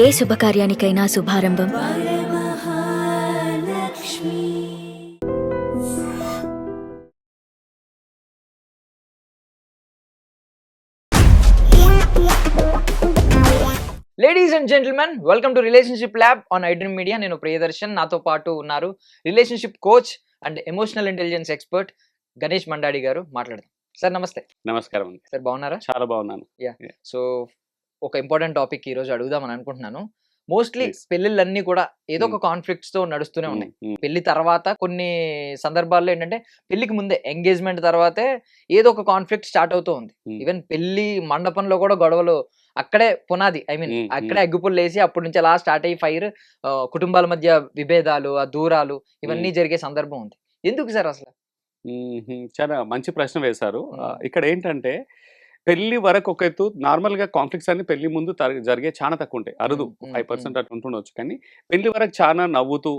ఏ శుభకార్యానికైనా శుభారంభం ladies and gentlemen, welcome to relationship lab on iDream media. నేను ప్రియదర్శన్, నాతో పాటు ఉన్నారు relationship coach and emotional intelligence expert Ganesh Mandadi garu. మాట్లాడదాం సార్. నమస్తే. నమస్కారం అండి. సార్ బాగున్నారా? చాలా బాగున్నాను. సో ఒక ఇంపార్టెంట్ టాపిక్ ఈ రోజు అడుగుదామని అనుకుంటున్నాను. Mostly Please. పెళ్ళిళ్ళన్నీ కూడా ఏదో ఒక కాన్ఫ్లిక్ట్స్ తో నడుస్తూనే ఉన్నాయి. పెళ్లి తర్వాత కొన్ని సందర్భాల్లో ఏంటంటే పెళ్లికి ముందే ఎంగేజ్మెంట్ తర్వాతే ఏదో ఒక కాన్ఫ్లిక్ట్ స్టార్ట్ అవుతూ ఉంది. ఈవెన్ పెళ్లి మండపంలో కూడా గొడవలు అక్కడే పునాది, ఐ మీన్ అక్కడే అగ్గిపుల్లు వేసి అప్పటి నుంచి అలా స్టార్ట్ అయ్యి ఫైర్, కుటుంబాల మధ్య విభేదాలు, ఆ దూరాలు ఇవన్నీ జరిగే సందర్భం ఉంది. ఎందుకు సార్ అసలు? చాలా మంచి ప్రశ్న వేశారు. ఇక్కడ ఏంటంటే పెళ్లి వరకు ఒక ఎత్తు, నార్మల్ గా కాన్ఫ్లిక్ట్స్ అన్ని పెళ్లి ముందు జరిగే చాలా తక్కువ ఉంటాయి, అరుదు 5% అట్లా ఉంటుండొచ్చు. కానీ పెళ్లి వరకు చాలా నవ్వుతూ,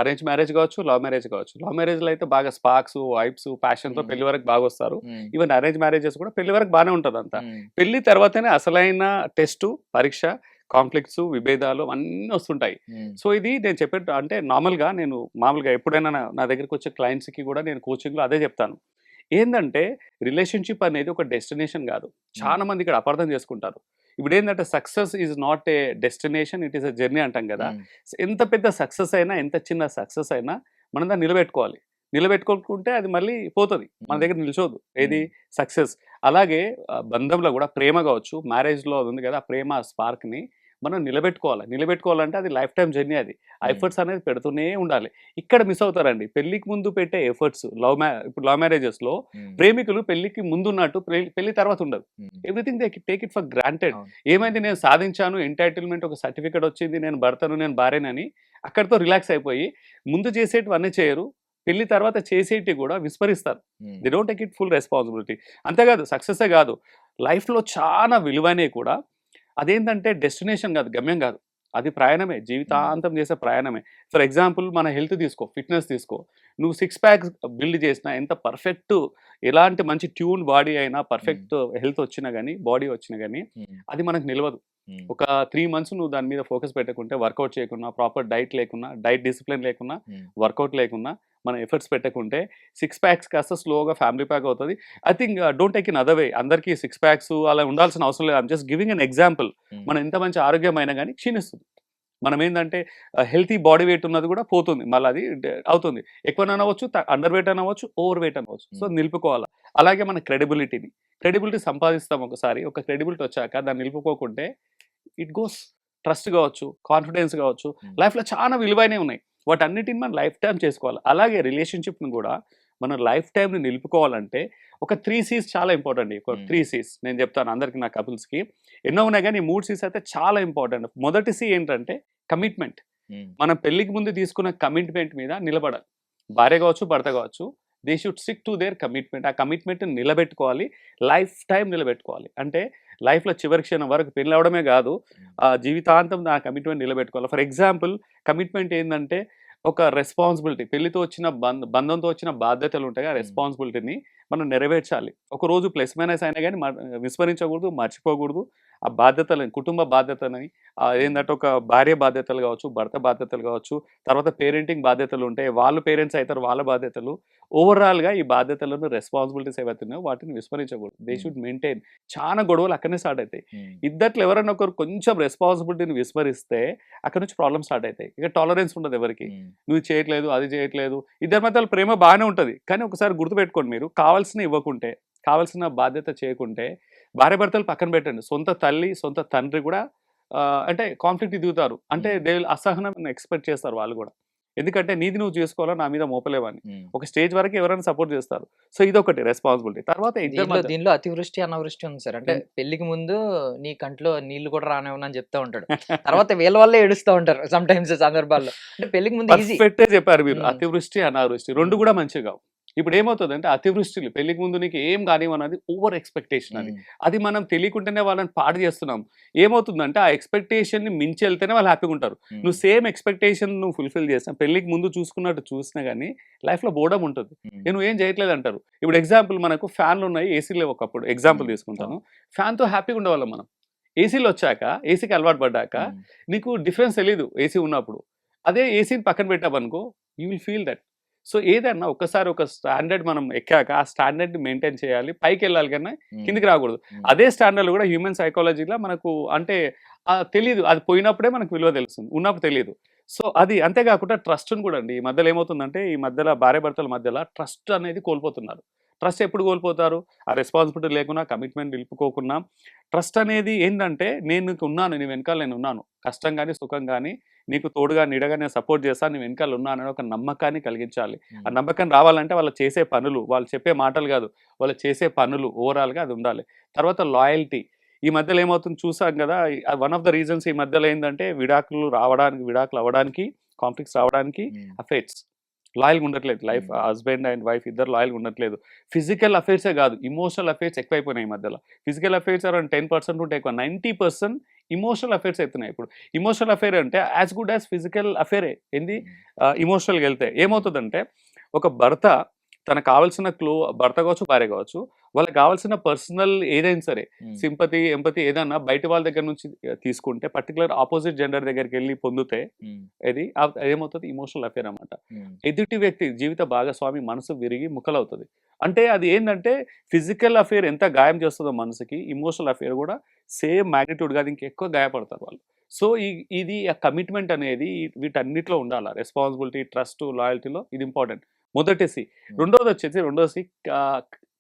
అరేంజ్ మ్యారేజ్ కావచ్చు, లవ్ మ్యారేజ్ కావచ్చు. లవ్ మ్యారేజ్ లో అయితే బాగా స్పార్క్స్, వైబ్స్, ప్యాషన్ తో పెళ్లి వరకు బాగా వస్తారు. ఈవెన్ అరేంజ్ మ్యారేజెస్ కూడా పెళ్లి వరకు బాగానే ఉంటుంది అంతా. పెళ్లి తర్వాతనే అసలైన టెస్ట్, పరీక్ష, కాన్ఫ్లిక్ట్స్, విభేదాలు అన్నీ వస్తుంటాయి. సో ఇది నేను చెప్పేట అంటే నేను మామూలుగా ఎప్పుడైనా నా దగ్గరికి వచ్చే క్లయింట్స్ కి కూడా నేను కోచింగ్ లో అదే చెప్తాను. ఏంటంటే రిలేషన్షిప్ అనేది ఒక డెస్టినేషన్ కాదు. చాలా మంది ఇక్కడ అపార్థం చేసుకుంటారు. ఇప్పుడు ఏంటంటే success is not a destination, it is a journey అంటాం కదా. ఎంత పెద్ద సక్సెస్ అయినా, ఎంత చిన్న సక్సెస్ అయినా మనం దాన్ని నిలబెట్టుకోవాలి. నిలబెట్టుకోకుంటే అది మళ్ళీ పోతుంది, మన దగ్గర నిల్చోదు ఏది సక్సెస్. అలాగే బంధంలో కూడా ప్రేమ కావచ్చు, మ్యారేజ్లో అది ఉంది కదా, ఆ ప్రేమ స్పార్క్ని మనం నిలబెట్టుకోవాలంటే అది లైఫ్ టైం జర్నీ. అది ఎఫర్ట్స్ అనేది పెడుతూనే ఉండాలి. ఇక్కడ మిస్ అవుతారండి. పెళ్లికి ముందు పెట్టే ఎఫర్ట్స్ ఇప్పుడు లవ్ మ్యారేజెస్ లో ప్రేమికులు పెళ్లికి ముందు ఉన్నట్టు పెళ్లి తర్వాత ఉండదు. Everything they take it for granted. ఏమైంది, నేను సాధించాను, ఎంటైటిల్మెంట్, ఒక సర్టిఫికేట్ వచ్చింది, నేను భర్తను, నేను భార్యనని అక్కడితో రిలాక్స్ అయిపోయి ముందు చేసేటివి అన్నీ చేయరు. పెళ్లి తర్వాత చేసేటివి కూడా విస్మరిస్తారు. They don't take it full responsibility. అంతేకాదు, సక్సెసే కాదు, లైఫ్లో చాలా విలువైనవి కూడా అదేంటంటే డెస్టినేషన్ కాదు, గమ్యం కాదు, అది ప్రయాణమే, జీవితాంతం చేసే ప్రయాణమే. ఫర్ ఎగ్జాంపుల్ మన హెల్త్ తీసుకో, ఫిట్నెస్ తీసుకో. నువ్వు 6 ప్యాక్స్ బిల్డ్ చేసినా, ఎంత పర్ఫెక్ట్, ఎలాంటి మంచి ట్యూన్ బాడీ అయినా, పర్ఫెక్ట్ హెల్త్ వచ్చినా కానీ, బాడీ వచ్చినా కానీ అది మనకు నిలవదు. ఒక 3 మంత్స్ నువ్వు దాని మీద ఫోకస్ పెట్టకుంటే, వర్కౌట్ చేయకుండా, ప్రాపర్ డైట్ లేకున్నా, డైట్ డిసిప్లిన్ లేకున్నా, వర్కౌట్ లేకున్నా, మన ఎఫర్ట్స్ పెట్టకుంటే 6 ప్యాక్స్ కాస్త స్లోగా ఫ్యామిలీ ప్యాక్ అవుతుంది. I think don't take in other way. అందరికీ 6 ప్యాక్స్ అలా ఉండాల్సిన అవసరం లేదు. I'm just giving an example. మనం ఎంత మంచి ఆరోగ్యమైనా కానీ క్షీణిస్తుంది. మనం ఏంటంటే హెల్తీ బాడీ వెయిట్ ఉన్నది కూడా పోతుంది, మళ్ళీ అది అవుతుంది. ఎక్కువ అనవచ్చు, అండర్ వెయిట్ అనవచ్చు, ఓవర్ వెయిట్ అనవచ్చు. సో నిలుపుకోవాలి. అలాగే మన క్రెడిబిలిటీ సంపాదిస్తాం ఒకసారి. ఒక క్రెడిబిలిటీ వచ్చాక దాన్ని నిలుపుకోకుంటే ఇట్ గోస్. ట్రస్ట్ కావచ్చు, కాన్ఫిడెన్స్ కావచ్చు, లైఫ్లో చాలా విలువైనవి ఉన్నాయి. వాటన్నిటిని మనం లైఫ్ టైం చేసుకోవాలి. అలాగే రిలేషన్షిప్ని కూడా మనం లైఫ్ టైంని నిలుపుకోవాలంటే ఒక 3 C's చాలా ఇంపార్టెంట్. ఒక 3 C's నేను చెప్తాను అందరికీ, నా కపుల్స్కి. ఎన్నో ఉన్నాయి కానీ 3 C's అయితే చాలా ఇంపార్టెంట్. మొదటి C ఏంటంటే కమిట్మెంట్. మనం పెళ్లికి ముందు తీసుకున్న కమిట్మెంట్ మీద నిలబడాలి. భార్య కావచ్చు, భర్త కావచ్చు, they should stick to their commitment. ఆ కమిట్మెంట్ని నిలబెట్టుకోవాలి, లైఫ్ టైం నిలబెట్టుకోవాలి. అంటే లైఫ్లో చివరి క్షణం వరకు పెళ్ళి అవడమే కాదు, జీవితాంతం ఆ కమిట్మెంట్ నిలబెట్టుకోవాలి. ఫర్ ఎగ్జాంపుల్, కమిట్మెంట్ ఏంటంటే ఒక రెస్పాన్సిబిలిటీ. పెళ్లితో వచ్చిన బంధంతో వచ్చిన బాధ్యతలు ఉంటాయి, ఆ రెస్పాన్సిబిలిటీని మనం నెరవేర్చాలి. ఒక రోజు ప్లస్ మైనస్ అయినా కానీ విస్మరించకూడదు, మర్చిపోకూడదు. ఆ బాధ్యతలని, కుటుంబ బాధ్యతలని, ఏంటంటే ఒక భార్య బాధ్యతలు కావచ్చు, భర్త బాధ్యతలు కావచ్చు, తర్వాత పేరెంటింగ్ బాధ్యతలు ఉంటాయి, వాళ్ళు పేరెంట్స్ అవుతారు, వాళ్ళ బాధ్యతలు. ఓవరాల్గా ఈ బాధ్యతలను, రెస్పాన్సిబిలిటీస్ ఏవైతున్నాయో వాటిని విస్మరించకూడదు. They should maintain. చాలా గొడవలు అక్కడనే స్టార్ట్ అవుతాయి. ఇద్దట్లో ఎవరైనా ఒకరు కొంచెం రెస్పాన్సిబిలిటీని విస్మరిస్తే అక్కడ నుంచి ప్రాబ్లమ్స్ స్టార్ట్ అవుతాయి. ఇక టాలరెన్స్ ఉండదు ఎవరికి. నువ్వు చేయట్లేదు, అది చేయట్లేదు. ఇద్దరి మధ్యలో ప్రేమ బాగానే ఉంటుంది, కానీ ఒకసారి గుర్తుపెట్టుకోండి, మీరు కావాల్సిన ఇవ్వకుంటే, కావాల్సిన బాధ్యత చేయకుంటే భార్య భర్తలు పక్కన పెట్టండి, సొంత తల్లి, సొంత తండ్రి కూడా అంటే కాన్ఫ్లిక్ట్ దిగుతారు. అంటే దే అసహనం ఎక్స్పెక్ట్ చేస్తారు వాళ్ళు కూడా. ఎందుకంటే నీది నువ్వు చేసుకోవాలా, నా మీద మోపలేవని. ఒక స్టేజ్ వరకు ఎవరైనా సపోర్ట్ చేస్తారు. సో ఇదొకటి రెస్పాన్సిబిలిటీ. తర్వాత దీనిలో అతివృష్టి అనావృష్టి ఉంది సార్. అంటే పెళ్లికి ముందు నీ కంట్లో నీళ్లు కూడా రానివ్వనని చెప్తా ఉంటాడు, తర్వాత వీళ్ళ వల్లే ఏడుస్తూ ఉంటారు సమ్ టైమ్స్ సందర్భాల్లో. అంటే పెళ్లికి ముందు పర్ఫెక్టే చెప్పారు మీరు. అతివృష్టి, అనావృష్టి రెండు కూడా మంచిగా. ఇప్పుడు ఏమవుతుందంటే అతివృష్టిలు, పెళ్లికి ముందు నీకు ఏం కానివ్వనది ఓవర్ ఎక్స్పెక్టేషన్. అది మనం తెలియకుండానే వాళ్ళని పాడు చేస్తున్నాం. ఏమవుతుందంటే ఆ ఎక్స్పెక్టేషన్ని మించి వెళ్తేనే వాళ్ళు హ్యాపీగా ఉంటారు. నువ్వు సేమ్ ఎక్స్పెక్టేషన్ నువ్వు ఫుల్ఫిల్ చేస్తావు, పెళ్లికి ముందు చూసుకున్నట్టు చూసినా కానీ లైఫ్లో బోర్డమ్ ఉంటుంది. నేను ఏం చేయట్లేదు అంటారు. ఇప్పుడు ఎగ్జాంపుల్, మనకు ఫ్యాన్లు ఉన్నాయి, ఏసీ లేవు. ఒకప్పుడు ఎగ్జాంపుల్ తీసుకుంటాను. ఫ్యాన్తో హ్యాపీగా ఉండేవాళ్ళం మనం. ఏసీలో వచ్చాక ఏసీకి అలవాటు పడ్డాక నీకు డిఫరెన్స్ తెలీదు ఏసీ ఉన్నప్పుడు. అదే ఏసీని పక్కన పెట్టామనుకో you will feel that. So ఏదన్నా ఒక్కసారి ఒక స్టాండర్డ్ మనం ఎక్కాక ఆ స్టాండర్డ్ మెయింటైన్ చేయాలి, పైకి వెళ్ళాలి కన్నా కిందికి రాకూడదు. అదే స్టాండర్డ్ కూడా హ్యూమన్ సైకాలజీలో మనకు అంటే తెలీదు, అది పోయినప్పుడే మనకు విలువ తెలుస్తుంది, ఉన్నప్పుడు తెలియదు. సో అది అంతేకాకుండా ట్రస్ట్ని కూడా అండి ఈ మధ్యలో ఏమవుతుందంటే ఈ మధ్యలో భార్యాభర్తల మధ్యలో ట్రస్ట్ అనేది కోల్పోతున్నారు. ట్రస్ట్ ఎప్పుడు కోల్పోతారు? ఆ రెస్పాన్సిబిలిటీ లేకున్నా, కమిట్మెంట్ నిలుపుకోకున్నా. ట్రస్ట్ అనేది ఏంటంటే నేను నీకు ఉన్నాను, నీ వెనకాల నేను ఉన్నాను, కష్టం కానీ సుఖం కానీ నీకు తోడుగా నీడగా నేను సపోర్ట్ చేస్తాను, నీ వెనకాల ఉన్నానని ఒక నమ్మకాన్ని కలిగించాలి. ఆ నమ్మకం రావాలంటే వాళ్ళు చేసే పనులు, వాళ్ళు చెప్పే మాటలు కాదు, వాళ్ళు చేసే పనులు ఓవరాల్గా అది ఉండాలి. తర్వాత లాయల్టీ. ఈ మధ్యలో ఏమవుతుంది చూసాం కదా, వన్ ఆఫ్ ద రీజన్స్ ఈ మధ్యలో ఏంటంటే విడాకులు అవ్వడానికి, కాన్ఫ్లిక్ట్స్ రావడానికి అఫైర్స్. లాయల్గా ఉండట్లేదు, లైఫ్ హస్బెండ్ అండ్ వైఫ్ ఇద్దరు లాయల్గా ఉండట్లేదు. ఫిజికల్ అఫైర్సే కాదు, ఇమోషనల్ అఫైర్స్ ఎక్కువైపోయినాయి ఈ మధ్యలో. ఫిజికల్ అఫైర్స్ అరౌండ్ 10% ఉంటే ఎక్కువ, 90% ఇమోషనల్ అఫైర్స్ అవుతున్నాయి ఇప్పుడు. ఇమోషనల్ అఫైర్ అంటే యాజ్ గుడ్ యాజ్ ఫిజికల్ అఫైరే. ఏంది ఇమోషనల్గా వెళ్తే ఏమవుతుందంటే ఒక భర్త తనకు కావాల్సిన భర్త కావచ్చు, భార్య కావచ్చు, వాళ్ళకి కావాల్సిన పర్సనల్ ఏదైనా సరే సింపతి, ఎంపతి ఏదన్నా బయట వాళ్ళ దగ్గర నుంచి తీసుకుంటే, పర్టికులర్ ఆపోజిట్ జెండర్ దగ్గరికి వెళ్ళి పొందితే ఏమవుతుంది? ఇమోషనల్ అఫేర్ అన్నమాట. ఎదుటి వ్యక్తి జీవిత భాగస్వామి మనసు విరిగి ముక్కలవుతుంది. అంటే అది ఏంటంటే ఫిజికల్ అఫేర్ ఎంత గాయం చేస్తుందో మనసుకి, ఇమోషనల్ అఫేర్ కూడా సేమ్ మ్యాగ్నిట్యూడ్ కాదు, ఇంకెక్కువ గాయపడతారు వాళ్ళు. సో ఇది ఆ కమిట్మెంట్ అనేది వీటన్నిటిలో ఉండాలి. రెస్పాన్సిబిలిటీ, ట్రస్ట్, లాయల్టీలో ఇది ఇంపార్టెంట్. మొదటి సి. రెండో సి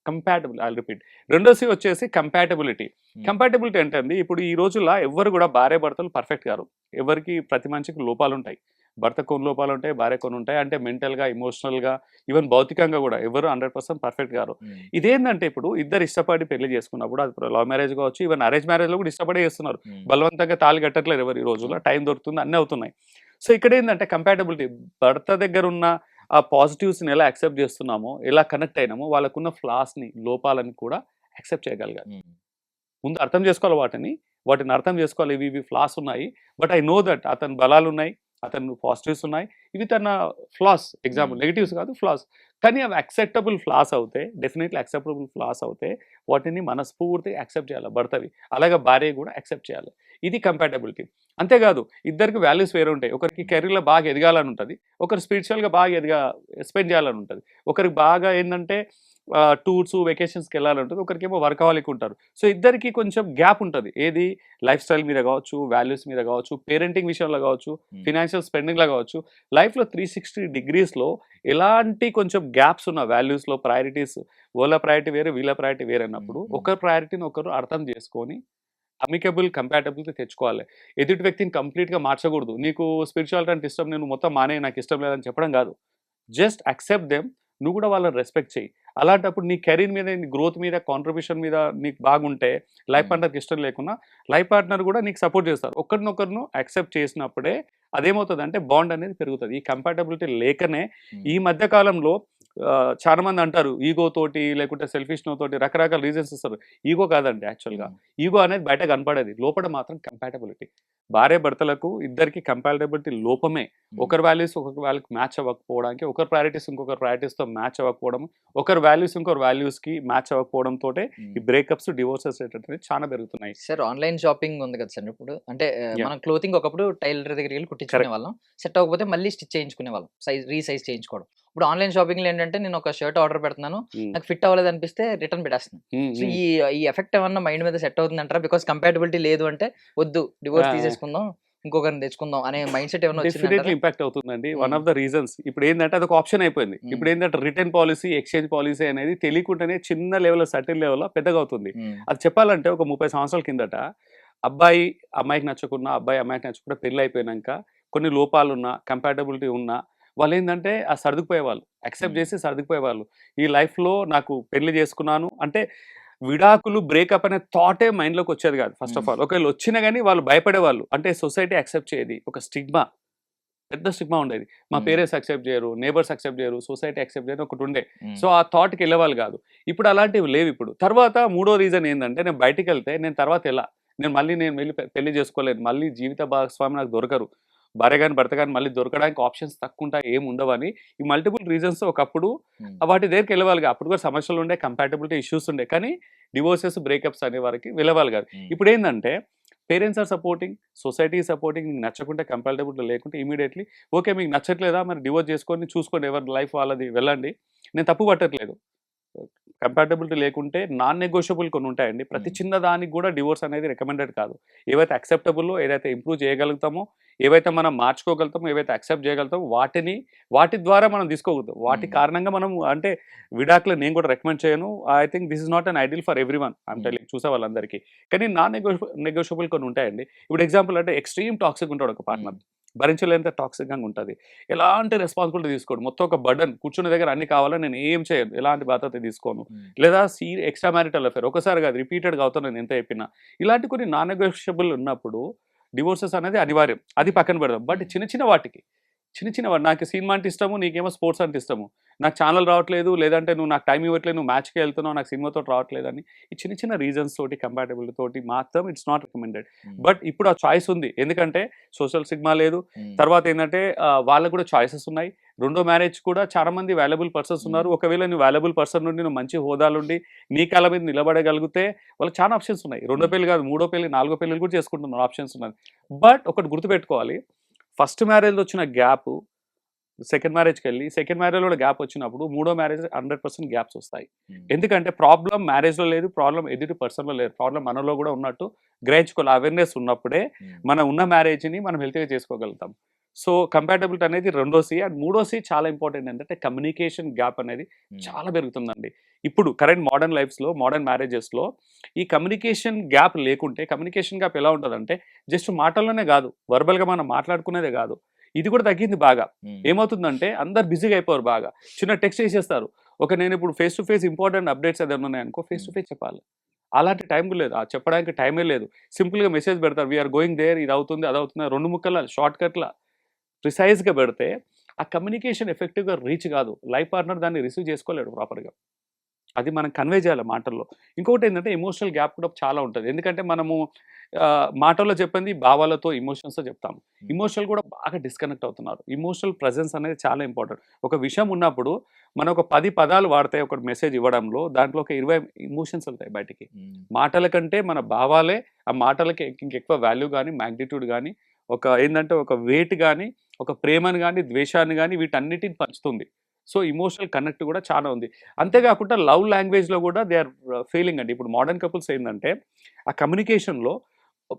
కంపాటబుల్. ఐ రిపీట్, రెండో సి వచ్చేసి కంపాటబిలిటీ. కంపాటబిలిటీ అంటే అండి ఇప్పుడు ఈ రోజుల్లో ఎవ్వరు కూడా భార్య భర్తలు పర్ఫెక్ట్ గారు. ఎవరికి ప్రతి మనిషికి లోపాలు ఉంటాయి. భర్త కొన్ని లోపాలు ఉంటాయి, భార్య కొన్ని ఉంటాయి. అంటే మెంటల్గా, ఇమోషనల్గా, ఈవెన్ భౌతికంగా కూడా ఎవరు 100% పర్ఫెక్ట్ గారు. ఇదేంటంటే ఇప్పుడు ఇద్దరు ఇష్టపడి పెళ్లి చేసుకున్నప్పుడు, అది లవ్ మ్యారేజ్ కావచ్చు, ఈవెన్ అరేంజ్ మ్యారేజ్లో కూడా ఇష్టపడే చేస్తున్నారు. బలవంతంగా తాళి కట్టట్లేదు ఎవరు ఈ రోజుల్లో, టైం దొరుకుతుంది, అన్నీ అవుతున్నాయి. సో ఇక్కడ ఏంటంటే కంపాటబిలిటీ, భర్త దగ్గర ఉన్న ఆ పాజిటివ్స్ని ఎలా యాక్సెప్ట్ చేస్తున్నామో, ఎలా కనెక్ట్ అయినామో, వాళ్ళకున్న ఫ్లాస్ని, లోపాలని కూడా యాక్సెప్ట్ చేయగలగాలి. ముందు అర్థం చేసుకోవాలి వాటిని అర్థం చేసుకోవాలి. ఇవి ఫ్లాస్ ఉన్నాయి, బట్ ఐ నో దట్ అతని బలాలు ఉన్నాయి, అతను పాజిటివ్స్ ఉన్నాయి, ఇవి తన ఫ్లాస్. ఎగ్జాంపుల్ నెగిటివ్స్ కాదు, ఫ్లాస్. కానీ అవి యాక్సెప్టబుల్ ఫ్లాస్ అవుతే, డెఫినెట్లీ యాక్సెప్టబుల్ ఫ్లాస్ అవుతే వాటిని మనస్ఫూర్తిగా యాక్సెప్ట్ చేయాలి భర్తవి. అలాగే భార్య కూడా యాక్సెప్ట్ చేయాలి. ఇది కంపాటబిలిటీ. అంతేకాదు ఇద్దరికి వాల్యూస్ వేరే ఉంటాయి. ఒకరికి కెరీర్లో బాగా ఎదగాలని ఉంటుంది, ఒకరు స్పిరిచువల్గా బాగా స్పెండ్ చేయాలని ఉంటుంది, ఒకరికి బాగా ఏంటంటే టూర్స్, వెకేషన్స్కి వెళ్ళాలని ఉంటుంది, ఒకరికేమో వర్కహాలిక్ ఉంటారు. సో ఇద్దరికి కొంచెం గ్యాప్ ఉంటుంది. ఏది లైఫ్ స్టైల్ మీద కావచ్చు, వాల్యూస్ మీద కావచ్చు, పేరెంటింగ్ విషయంలో కావచ్చు, ఫినాన్షియల్ స్పెండింగ్లో కావచ్చు. లైఫ్లో 360 degreesలో ఎలాంటి కొంచెం గ్యాప్స్ ఉన్న వాల్యూస్లో ప్రయారిటీస్, వాళ్ళ ప్రయారిటీ వేరే, వీళ్ళ ప్రయారిటీ వేరే అన్నప్పుడు ఒకరి ప్రయారిటీని ఒకరు అర్థం చేసుకొని అమికబుల్ కంపాటబిలిటీ తెచ్చుకోవాలి. ఎదుటి వ్యక్తిని కంప్లీట్గా మార్చకూడదు. నీకు స్పిరిచువాలిటీ అంటే ఇష్టం, నేను మొత్తం మానే, నాకు ఇష్టం లేదని చెప్పడం కాదు. Just accept them. నువ్వు కూడా వాళ్ళని రెస్పెక్ట్ చేయి. అలాంటప్పుడు నీ కెరీర్ మీద, నీ గ్రోత్ మీద, కాంట్రిబ్యూషన్ మీద నీకు బాగుంటే, లైఫ్ పార్ట్నర్కి ఇష్టం లేకున్నా లైఫ్ పార్ట్నర్ కూడా నీకు సపోర్ట్ చేస్తారు. ఒకరినొకరును యాక్సెప్ట్ చేసినప్పుడే అదేమవుతుందంటే బాండ్ అనేది పెరుగుతుంది. ఈ కంపాటబిలిటీ లేకనే ఈ మధ్య కాలంలో చాలా మంది అంటారు ఈగో తోటి, లేకుంటే సెల్ఫిష్ తోటి రకరకాల రీజన్స్ ఇస్తారు. ఈగో కాదండి యాక్చువల్గా. ఈగో అనేది బయట కనపడేది, లోపల మాత్రం కంపాటబిలిటీ. భార్య భర్తలకు ఇద్దరికి కంపాటబిలిటీ లోపమే. ఒకరి వాల్యూస్ వాళ్ళకి మ్యాచ్ అవ్వకపోవడానికి, ఒకరి ప్రయారిటీస్ ఇంకొకరి ప్రయారిటీస్తో మ్యాచ్ అవ్వకపోవడం, ఒకరి వాల్యూస్ ఇంకొకరి వాల్యూస్కి మ్యాచ్ అవ్వకపోవడం తోటే ఈ బ్రేకప్స్, డివోర్సెస్ అనేది చాలా పెరుగుతున్నాయి. సార్ ఆన్లైన్ షాపింగ్ ఉంది కదా సార్ ఇప్పుడు, అంటే మనం క్లోతింగ్ ఒకప్పుడు టైలర్ దగ్గరికి వెళ్ళి కుట్టించుకునే వాళ్ళం, సెట్ అవ్వకపోతే మళ్ళీ స్టిచ్ చేయించుకునే వాళ్ళం, రీసైజ్ చేయించుకోవడం. ఇప్పుడు ఆన్లైన్ షాపింగ్ లో ఏంటంటే నేను ఒక షర్ట్ ఆర్డర్ పెడుతున్నాను, నాకు ఫిట్ అవ్వలేదు అనిపిస్తే రిటర్న్ పెట్టేస్తున్నాను. సో ఈ ఎఫెక్ట్ ఏమన్నా మైండ్ మీద సెట్ అవుతుంది అంటారా? బికాస్ కంపాటబిలిటీ లేదు అంటే వద్దు, డివోర్స్ తీసేసుకుందాం, ఇంకొకరిని తెచ్చుకుందాం అనే మైండ్ సెట్ ఏమైనా డెఫినెట్లీ ఇంపాక్ట్ అవుతుందండి. వన్ ఆఫ్ ద రీజన్స్ ఇప్పుడు ఏంటంటే అదొక ఆప్షన్ అయిపోయింది. ఇప్పుడు ఏంటంటే రిటర్న్ పాలసీ, ఎక్స్చేంజ్ పాలసీ అనేది తెలియకుండానే చిన్న లెవెల్, సర్టెన్ లెవెల్లో పెద్దగా అవుతుంది. అది చెప్పాలంటే ఒక 30 సంవత్సరాల కిందట అబ్బాయి అమ్మాయికి నచ్చకున్నా, అబ్బాయి అమ్మాయికి నచ్చకుండా పెళ్ళి అయిపోయినాక కొన్ని లోపాలున్నా, కంపాటబిలిటీ ఉన్నా వాళ్ళు ఏంటంటే ఆ సర్దుకుపోయేవాళ్ళు, యాక్సెప్ట్ చేసి సర్దుకుపోయేవాళ్ళు. ఈ లైఫ్లో నాకు పెళ్లి చేసుకున్నాను అంటే విడాకులు, బ్రేకప్ అనే థాటే మైండ్లోకి వచ్చేది కాదు ఫస్ట్ ఆఫ్ ఆల్. ఒకవేళ వచ్చినా కానీ వాళ్ళు భయపడేవాళ్ళు. అంటే సొసైటీ యాక్సెప్ట్ చేయదు, ఒక స్టిగ్మా, పెద్ద స్టిగ్మా ఉండేది. మా పేరెంట్స్ యాక్సెప్ట్ చేయరు, నేబర్స్ యాక్సెప్ట్ చేయరు, సొసైటీ యాక్సెప్ట్ చేయరు ఒకటి ఉండే. సో ఆ థాట్కి వెళ్ళేవాళ్ళు కాదు. ఇప్పుడు అలాంటివి లేవు ఇప్పుడు. తర్వాత మూడో రీజన్ ఏంటంటే నేను బయటికి వెళ్తే నేను తర్వాత ఎలా, నేను వెళ్ళి పెళ్లి చేసుకోలేను, మళ్ళీ జీవిత భాగస్వామి నాకు దొరకరు, భార్య కానీ భర్త కానీ మళ్ళీ దొరకడానికి ఆప్షన్స్ తక్కువ ఉంటాయి, ఏమి ఉండవని ఈ మల్టిపుల్ రీజన్స్ ఒకప్పుడు వాటి దగ్గరికి వెళ్ళేవాళ్ళు. అప్పుడు కూడా సమస్యలు ఉండే, కంపాటబిలిటీ ఇష్యూస్ ఉండే, కానీ డివోర్సెస్, బ్రేకప్స్ అనే వారికి వెళ్ళేవాళ్ళు కాదు. ఇప్పుడు ఏంటంటే parents are supporting, society supporting. మీకు నచ్చకుంటే కంపాటబిలిటీ లేకుంటే ఇమీడియట్లీ ఓకే మీకు నచ్చట్లేదా మరి డివోర్స్ చేసుకొని చూసుకోండి, ఎవరి లైఫ్ వాళ్ళది వెళ్ళండి. నేను తప్పు పట్టట్లేదు. కంపాటబిలిటీ లేకుంటే నాన్ నెగోషియబుల్ కొన్ని ఉంటాయండి. ప్రతి చిన్న దానికి కూడా డివోర్స్ అనేది రికమెండెడ్ కాదు. ఏవైతే యాక్సెప్టబుల్లో, ఏదైతే ఇంప్రూవ్ చేయగలుగుతామో, ఏవైతే మనం మార్చుకోగలుగుతామో, ఏవైతే యాక్సెప్ట్ చేయగలుగుతామో వాటి ద్వారా మనం తీసుకోగలుగుతాం. వాటి కారణంగా మనం అంటే విడాకులు నేను కూడా రికమెండ్ చేయను. I think this is not an ideal for everyone. అంటే చూసే వాళ్ళందరికీ. కానీ నాన్ నెగోషియబుల్ కొన్ని ఉంటాయండి. ఇప్పుడు ఎగ్జాంపుల్ అంటే ఎక్స్ట్రీమ్ టాక్సిక్ ఉంటాడు ఒక పార్ట్నర్, భరించలేంత టాక్సిక్గా ఉంటుంది. ఎలాంటి రెస్పాన్సిబిలిటీ తీసుకోడు, మొత్తం ఒక బర్డన్, కూర్చున్న దగ్గర అన్ని కావాలని నేను ఏం చేయను, ఎలాంటి బాధ్యత తీసుకోను. లేదా ఎక్స్ట్రా మ్యారిటల్ అఫేర్ ఒకసారి కాదు రిపీటెడ్గా అవుతాను నేను ఎంత చెప్పినా. ఇలాంటి కొన్ని నాన్ నెగోషియబుల్ ఉన్నప్పుడు డివోర్సెస్ అనేది అనివార్యం. అది పక్కన పెడదాం. బట్ చిన్న వాటికి నాకు సినిమా అంటే ఇష్టము, నీకేమో స్పోర్ట్స్ అంటే ఇష్టము, నాకు ఛానల్ రావట్లేదు, లేదంటే నువ్వు నాకు టైం ఇవ్వట్లేదు, నువ్వు మ్యాచ్కి వెళ్తున్నావు, నాకు సినిమాతో రావట్లేదు అని ఈ చిన్న రీజన్స్ తోటి కంపాటబిలిటీ తోటి మాత్రం ఇట్స్ నాట్ రికమెండెడ్. బట్ ఇప్పుడు ఆ చాయిస్ ఉంది, ఎందుకంటే సోషల్ సిగ్మా లేదు. తర్వాత ఏంటంటే వాళ్ళకు కూడా చాయిసెస్ ఉన్నాయి. రెండో మ్యారేజ్ కూడా చాలా మంది వాల్యుబుల్ పర్సన్స్ ఉన్నారు. ఒకవేళ నువ్వు వాల్యుబుల్ పర్సన్ నుండి నువ్వు మంచి హోదాలుండి నీ కాళ్ళ మీద నిలబడగలిగితే వాళ్ళకి చాలా ఆప్షన్స్ ఉన్నాయి. రెండో పెళ్లి కాదు, మూడో పెళ్లి, నాలుగో పెళ్లి కూడా చేసుకుంటున్నారు, ఆప్షన్స్ ఉన్నాయి. బట్ ఒకటి గుర్తుపెట్టుకోవాలి, ఫస్ట్ మ్యారేజ్లో వచ్చిన గ్యాప్ సెకండ్ మ్యారేజ్కి వెళ్ళి సెకండ్ మ్యారేజ్లో కూడా గ్యాప్ వచ్చినప్పుడు మూడో మ్యారేజ్ 100% గ్యాప్స్ వస్తాయి. ఎందుకంటే ప్రాబ్లం మ్యారేజ్లో లేదు, ప్రాబ్లం ఎదుటి పర్సన్లో లేదు, ప్రాబ్లం మనలో కూడా ఉన్నట్టు గ్రహించుకోవాలి. అవేర్నెస్ ఉన్నప్పుడే మనం ఉన్న మ్యారేజ్ని మనం హెల్తీగా చేసుకోగలుగుతాం. సో కంపాటబిలిటీ అనేది రెండో సి. అండ్ మూడో సి చాలా ఇంపార్టెంట్ ఏంటంటే కమ్యూనికేషన్ గ్యాప్ అనేది చాలా పెరుగుతుందండి. ఇప్పుడు కరెంట్ మోడర్న్ లైఫ్స్లో, మోడర్న్ మ్యారేజెస్లో ఈ కమ్యూనికేషన్ గ్యాప్ లేకుంటే, కమ్యూనికేషన్ గ్యాప్ ఎలా ఉంటుందంటే జస్ట్ మాటల్లోనే కాదు, వర్బల్గా మనం మాట్లాడుకునేదే కాదు, ఇది కూడా తగ్గింది బాగా. ఏమవుతుందంటే అందరు బిజీగా అయిపోయారు బాగా, చిన్న టెక్స్ట్ చేసేస్తారు. నేను ఇప్పుడు face to face important updates ఏదైనా ఉన్నాయనుకో ఫేస్ టు ఫేస్ చెప్పాలి, అలాంటి టైం లేదు, చెప్పడానికి టైమే లేదు. సింపుల్గా మెసేజ్ పెడతారు, వీఆర్ గోయింగ్ దేర్, ఇది అవుతుంది అది అవుతుంది, 2 ముక్కల షార్ట్ కట్ల ప్రిసైజ్గా పెడితే ఆ కమ్యూనికేషన్ ఎఫెక్టివ్గా రీచ్ కాదు. లైఫ్ పార్ట్నర్ దాన్ని రిసీవ్ చేసుకోలేడు ప్రాపర్గా. అది మనం కన్వే చేయాలి మాటల్లో. ఇంకొకటి ఏంటంటే ఎమోషనల్ గ్యాప్ కూడా చాలా ఉంటుంది. ఎందుకంటే మనము మాటల్లో చెప్పింది భావాలతో, ఎమోషన్స్తో చెప్తాము. ఇమోషనల్ కూడా బాగా డిస్కనెక్ట్ అవుతున్నారు. ఇమోషనల్ ప్రెజెన్స్ అనేది చాలా ఇంపార్టెంట్. ఒక విషయం ఉన్నప్పుడు మనం ఒక 10 పదాలు వాడితే ఒక మెసేజ్ ఇవ్వడంలో, దాంట్లో ఒక 20 ఇమోషన్స్ వెళ్తాయి బయటికి. మాటల కంటే మన భావాలే ఆ మాటలకి ఇంకెక్కువ వాల్యూ కానీ, మ్యాగ్నిట్యూడ్ కానీ, ఏంటంటే ఒక వెయిట్ కానీ, ఒక ప్రేమను కానీ, ద్వేషాన్ని కానీ వీటన్నిటిని పంచుతుంది. సో ఇమోషనల్ కనెక్ట్ కూడా చాలా ఉంది. అంతేకాకుండా లవ్ లాంగ్వేజ్లో కూడా దే ఆర్ ఫెయిలింగ్ అండి. ఇప్పుడు మోడర్న్ కపుల్స్ ఏంటంటే ఆ కమ్యూనికేషన్లో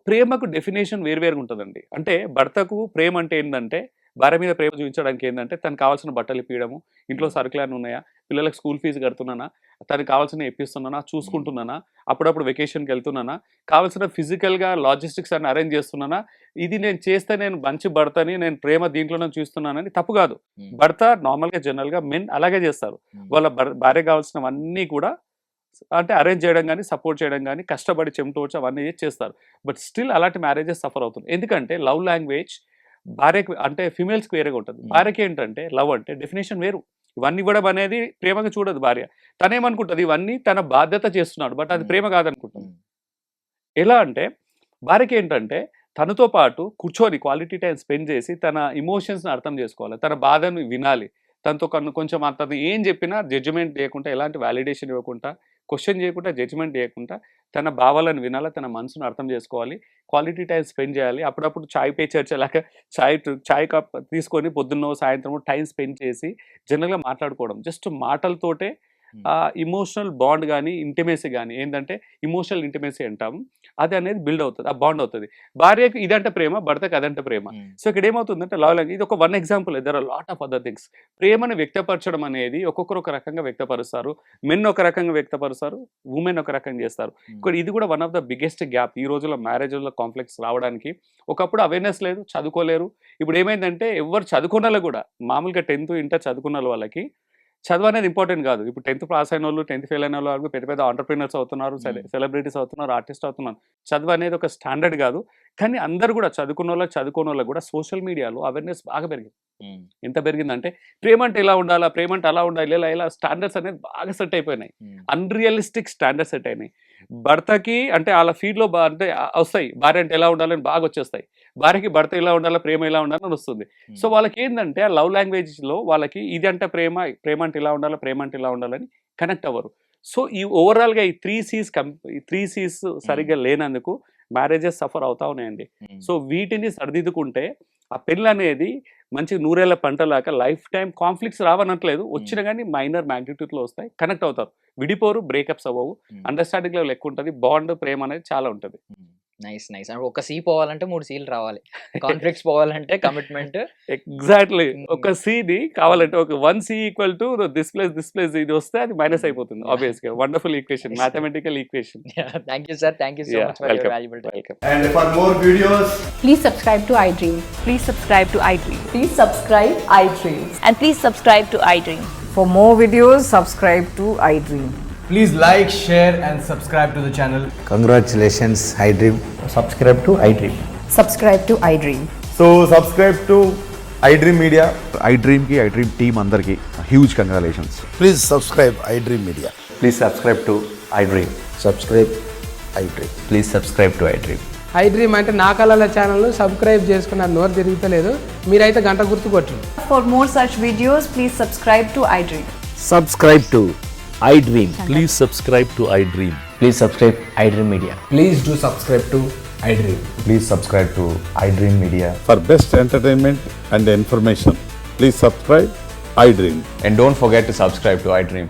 ప్రేమకు డెఫినేషన్ వేరువేరుగా ఉంటుందండి. అంటే భర్తకు ప్రేమ అంటే ఏంటంటే, భార్య మీద ప్రేమ చూపించడానికి ఏంటంటే తనకు కావాల్సిన బట్టలు ఇప్పించడము, ఇంట్లో సరుకులు అన్నీ ఉన్నాయా, పిల్లలకు స్కూల్ ఫీజు కడుతున్నానా, తనకు కావాల్సిన ఇప్పిస్తున్నానా, చూసుకుంటున్నానా, అప్పుడప్పుడు వెకేషన్కి వెళ్తున్నానా, కావాల్సిన ఫిజికల్గా లాజిస్టిక్స్ అన్ని అరేంజ్ చేస్తున్నానా, ఇది నేను చేస్తే నేను మంచి భర్తని, నేను ప్రేమ దీంట్లోనే చూస్తున్నానని తప్పు కాదు. భర్త నార్మల్గా జనరల్గా మెన్ అలాగే చేస్తారు. వాళ్ళ భార్య కావాల్సినవన్నీ కూడా అంటే అరేంజ్ చేయడం కానీ, సపోర్ట్ చేయడం కానీ, కష్టపడి చెమటోడ్చి అవన్నీ చేస్తారు. బట్ స్టిల్ అలాంటి మ్యారేజెస్ సఫర్ అవుతుంది. ఎందుకంటే లవ్ లాంగ్వేజ్ భార్యకి అంటే ఫీమేల్స్కి వేరేగా ఉంటుంది. భార్యకి ఏంటంటే లవ్ అంటే డెఫినేషన్ వేరు. ఇవన్నీ ఇవ్వడం అనేది ప్రేమగా చూడదు భార్య. తనేమనుకుంటుంది ఇవన్నీ తన బాధ్యత చేస్తున్నాడు, బట్ అది ప్రేమ కాదనుకుంటుంది. ఎలా అంటే భార్యకి ఏంటంటే తనతో పాటు కూర్చొని క్వాలిటీ టైం స్పెండ్ చేసి తన ఇమోషన్స్ని అర్థం చేసుకోవాలి, తన బాధను వినాలి, తనతో కొంచెం తను ఏం చెప్పినా జడ్జిమెంట్ చేయకుండా, ఎలాంటి వ్యాలిడేషన్ ఇవ్వకుండా, క్వశ్చన్ చేయకుండా, జడ్జిమెంట్ చేయకుండా తన భావాలను వినాలి, తన మనసును అర్థం చేసుకోవాలి, క్వాలిటీ టైం స్పెండ్ చేయాలి. అప్పుడప్పుడు చాయ్ పే చర్చ లాగా చాయ్ కప్ తీసుకొని పొద్దున్నో సాయంత్రమో టైం స్పెండ్ చేసి జనరల్గా మాట్లాడుకోవడం. జస్ట్ మాటలతోటే ఇమోషనల్ బాండ్ కానీ, ఇంటిమేసీ కానీ, ఏంటంటే ఇమోషనల్ ఇంటిమేసీ అంటాము, అది అనేది బిల్డ్ అవుతుంది, ఆ బాండ్ అవుతుంది. భార్యకు ఇదంటే ప్రేమ, భర్తకు అదంటే ప్రేమ. సో ఇక్కడ ఏమవుతుందంటే లవ్ లాంగ్వేజ్ ఇది ఒక 1 example. There are lot of other things. ప్రేమను వ్యక్తపరచడం అనేది ఒక్కొక్కరు ఒక రకంగా వ్యక్తపరుస్తారు. మెన్ ఒక రకంగా వ్యక్తపరుస్తారు, ఉమెన్ ఒక రకంగా చేస్తారు. ఇది కూడా one of the biggest gap ఈ రోజుల్లో మ్యారేజ్లో కాంఫ్లిక్ట్స్ రావడానికి. ఒకప్పుడు అవేర్నెస్ లేదు, చదువుకోలేరు. ఇప్పుడు ఏమైందంటే ఎవరు చదువుకున్న వాళ్ళు కూడా, మామూలుగా 10th ఇంటర్ చదువుకున్న వాళ్ళకి చదువు అనేది ఇంపార్టెంట్ కాదు. ఇప్పుడు 10th పాస్ అయిన వాళ్ళు, 10th ఫెయిల్ అయిన వాళ్ళు పెద్ద పెద్ద ఆంటర్‌ప్రెన్యూర్స్ అవుతున్నారు, సెలబ్రిటీస్ అవుతున్నారు, ఆర్టిస్ట్ అవుతున్నారు. చదువు అనేది ఒక స్టాండర్డ్ కాదు. కానీ అందరూ కూడా చదువుకోనోళ్ళకి కూడా సోషల్ మీడియాలో అవేర్నెస్ బాగా పెరిగింది. ఎంత పెరిగిందంటే ప్రేమ అంటే ఇలా ఉండాలా, ప్రేమ అంటే అలా ఉండాలి, ఇలా స్టాండర్డ్స్ అనేది బాగా సెట్ అయిపోయినాయి. అన్‌రియలిస్టిక్ స్టాండర్డ్స్ సెట్ అయినాయి. భర్తకి అంటే వాళ్ళ ఫీడ్‌లో అంటే వస్తాయి, భార్య అంటే ఎలా ఉండాలని బాగా వచ్చేస్తాయి. భార్యకి భర్త ఇలా ఉండాలా, ప్రేమ ఇలా ఉండాలని వస్తుంది. సో వాళ్ళకి ఏంటంటే ఆ లవ్ లాంగ్వేజ్లో వాళ్ళకి ఇది అంటే ప్రేమ, ప్రేమ అంటే ఇలా ఉండాలా, ప్రేమ అంటే ఇలా ఉండాలని కనెక్ట్ అవ్వరు. సో ఈ ఓవరాల్గా ఈ 3 C's సరిగ్గా లేనందుకు మ్యారేజెస్ సఫర్ అవుతా ఉన్నాయండి. సో వీటిని సరిదిద్దుకుంటే ఆ పెళ్ళి అనేది మంచి నూరేళ్ల పంటలాగా లైఫ్ టైం కాన్ఫ్లిక్ట్స్ రావనట్లేదు, వచ్చినా కానీ మైనర్ మ్యాగ్నిట్యూడ్లో వస్తాయి, కనెక్ట్ అవుతారు, విడిపోరు, బ్రేకప్స్ అవ్వవు, అండర్స్టాండింగ్ లెవెల్ ఎక్కువ ఉంటుంది, బాండ్ ప్రేమ అనేది చాలా ఉంటుంది. Nice nice. ఒక సీ పోవాలంటే 3 సీలు రావాలి, కాన్ఫ్లిక్ట్స్ పోవాలంటే కమిట్మెంట్. ఎగ్జాక్ట్లీ. ఒక సీని కావాలంటే ఒక 1 C = దిస్ ప్లస్ ఇది వస్తే అది మైనస్ అయిపోతుంది ఆబ్వియస్గా. Wonderful equation, mathematical equation. Thank you sir, thank you so much for your valuable time. Welcome. And for more videos, Please subscribe to iDream. Please subscribe to iDream. Please subscribe iDream. And please subscribe to iDream. For more videos, subscribe to iDream. please like, share and subscribe to the channel. Congratulations, iDream. subscribe to iDream. Subscribe to iDream. So subscribe to iDream Media. iDream team andarki huge congratulations. Please subscribe iDream Media. Please subscribe to iDream. Subscribe iDream. Please subscribe to iDream. iDream అంటే నా కళల ఛానల్ను subscribe చేసుకున్న నోరు తిరుగుతలేదు, మీరైతే గంట గుర్తు కొట్టండి. For more such videos, please subscribe to iDream. Subscribe to iDream. Please subscribe to iDream. Please subscribe iDream Media. Please do subscribe to iDream. Please subscribe to iDream Media. For best entertainment and information, please subscribe iDream. And don't forget to subscribe to iDream.